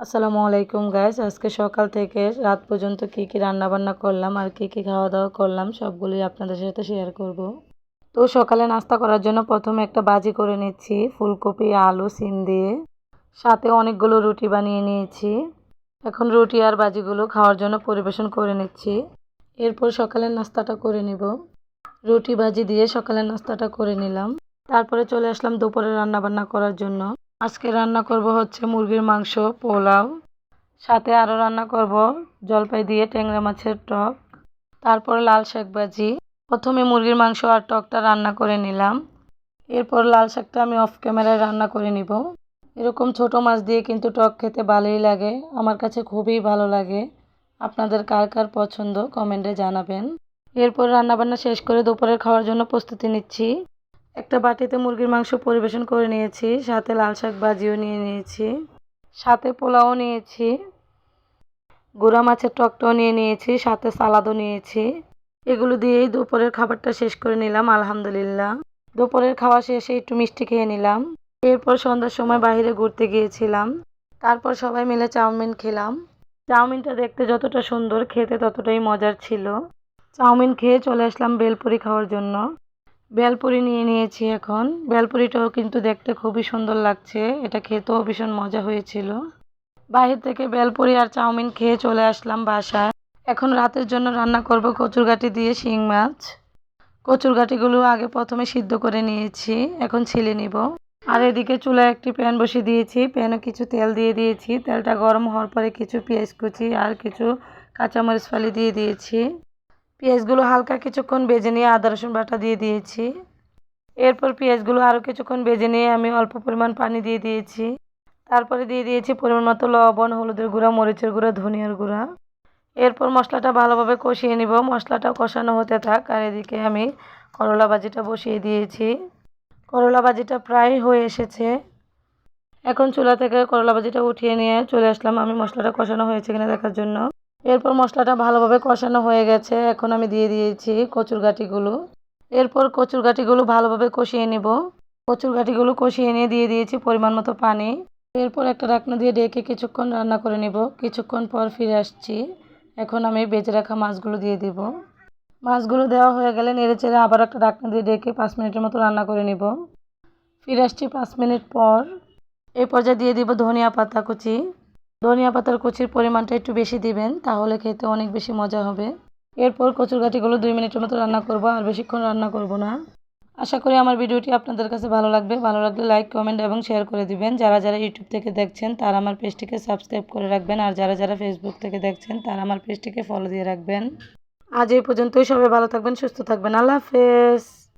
আসসালামু আলাইকুম গাইস। আজকে সকাল থেকে রাত পর্যন্ত কি কি রান্না বান্না করলাম আর কি কি খাওয়া দাওয়া করলাম সবগুলোই আপনাদের সাথে শেয়ার করব। তো সকালে নাস্তা করার জন্য প্রথমে একটা ভাজি করে নিচ্ছি ফুলকপি আলু সিম দিয়ে, সাথে অনেকগুলো রুটি বানিয়ে নিয়েছি। এখন রুটি আর ভাজিগুলো খাওয়ার জন্য পরিবেশন করে নিচ্ছি। এরপর সকালের নাস্তাটা করে নিব। রুটি ভাজি দিয়ে সকালের নাস্তাটা করে নিলাম। তারপরে চলে আসলাম দুপুরে রান্না বান্না করার জন্য। আজকে রান্না করব হচ্ছে মুরগির মাংস, পোলাও, সাথে আরও রান্না করব জলপাই দিয়ে ট্যাংরা মাছের টক, তারপর লাল শাক ভাজি। প্রথমে মুরগির মাংস আর টকটা রান্না করে নিলাম। এরপর লাল শাকটা আমি অফ ক্যামেরায় রান্না করে নিব। এরকম ছোট মাছ দিয়ে কিন্তু টক খেতে ভালোই লাগে, আমার কাছে খুবই ভালো লাগে। আপনাদের কার কার পছন্দ কমেন্টে জানাবেন। এরপর রান্নাবান্না শেষ করে দুপুরের খাওয়ার জন্য প্রস্তুতি নিচ্ছি। একটা বাটিতে মুরগির মাংস পরিবেশন করে নিয়েছি, সাথে লাল শাক ভাজিও নিয়ে নিয়েছি, সাথে পোলাও নিয়েছি, গুঁড়া মাছের টকটাও নিয়ে নিয়েছি, সাথে সালাদও নিয়েছি। এগুলো দিয়েই দুপুরের খাবারটা শেষ করে নিলাম আলহামদুলিল্লাহ। দুপুরের খাওয়া শেষে একটু মিষ্টি খেয়ে নিলাম। এরপর সন্ধ্যার সময় বাইরে ঘুরতে গিয়েছিলাম। তারপর সবাই মিলে চাউমিন খেলাম। চাউমিনটা দেখতে যতটা সুন্দর খেতে ততটাই মজার ছিল। চাউমিন খেয়ে চলে আসলাম বেলপুরি খাওয়ার জন্য। বেলপুরি নিয়ে নিয়েছি এখন। বেলপুরিটাও কিন্তু দেখতে খুবই সুন্দর লাগছে, এটা খেতেও ভীষণ মজা হয়েছিল। বাইরে থেকে বেলপুরি আর চাউমিন খেয়ে চলে আসলাম বাসায়। এখন রাতের জন্য রান্না করব কচুরগাটি দিয়ে শিং মাছ। কচুরগাটিগুলো আগে প্রথমে সিদ্ধ করে নিয়েছি, এখন ছিলে নিব। আর এদিকে চুলায় একটি প্যান বসিয়ে দিয়েছি, প্যানে কিছু তেল দিয়ে দিয়েছি। তেলটা গরম হওয়ার পরে কিছু পেঁয়াজ কুচি আর কিছু কাঁচামরিচ ফালি দিয়ে দিয়েছি। পেঁয়াজগুলো হালকা কিছুক্ষণ ভেজে নিয়ে আদা রসুন বাটা দিয়ে দিয়েছি। এরপর পেঁয়াজগুলো আরও কিছুক্ষণ ভেজে নিয়ে আমি অল্প পরিমাণ পানি দিয়ে দিয়েছি। তারপরে দিয়ে দিয়েছি পরিমাণ মতো লবণ, হলুদের গুঁড়া, মরিচের গুঁড়া, ধনিয়ার গুঁড়া। এরপর মশলাটা ভালোভাবে কষিয়ে নিব। মশলাটা কষানো হতে থাক আর এদিকে আমি করলা ভাজিটা বসিয়ে দিয়েছি। করলা ভাজিটা প্রায় হয়ে এসেছে। এখন চুলা থেকে করলা ভাজিটা উঠিয়ে নিয়ে চলে আসলাম আমি মশলাটা কষানো হয়েছে কিনা দেখার জন্য। এরপর মশলাটা ভালোভাবে কষানো হয়ে গেছে, এখন আমি দিয়ে দিয়েছি কচুরগাটিগুলো। এরপর কচুরগাটিগুলো ভালোভাবে কষিয়ে নিব। কচুরগাটিগুলো কষিয়ে নিয়ে দিয়ে দিয়েছি পরিমাণ মতো পানি। এরপর একটা ঢাকনা দিয়ে ঢেকে কিছুক্ষণ রান্না করে নিব। কিছুক্ষণ পর ফিরে আসছি। এখন আমি বেজে রাখা মাছগুলো দিয়ে দিব। মাছগুলো দেওয়া হয়ে গেলে নেড়েচেড়ে আবার একটা ঢাকনা দিয়ে ঢেকে 5 মিনিটের মতো রান্না করে নিব। ফিরে আসছি 5 মিনিট পর। এই পর্যায়ে দিয়ে দিব ধনিয়া পাতা কুচি। ধনিয়া পাতার কুচির পরিমাণটা একটু বেশি দিবেন, তাহলে খেতে অনেক বেশি মজা হবে। এরপর কচুরগাটিগুলো 2 মিনিটের মতো রান্না করব, আর বেশিক্ষণ রান্না করব না। আশা করি আমার ভিডিওটি আপনাদের কাছে ভালো লাগবে। ভালো লাগলে লাইক, কমেন্ট এবং শেয়ার করে দিবেন। যারা যারা ইউটিউব থেকে দেখছেন তারা আমার পেজটিকে সাবস্ক্রাইব করে রাখবেন, আর যারা যারা ফেসবুক থেকে দেখছেন তারা আমার পেজটিকে ফলো দিয়ে রাখবেন। আজ এই পর্যন্তই। সবাই ভালো থাকবেন, সুস্থ থাকবেন। আল্লাহ হাফেজ।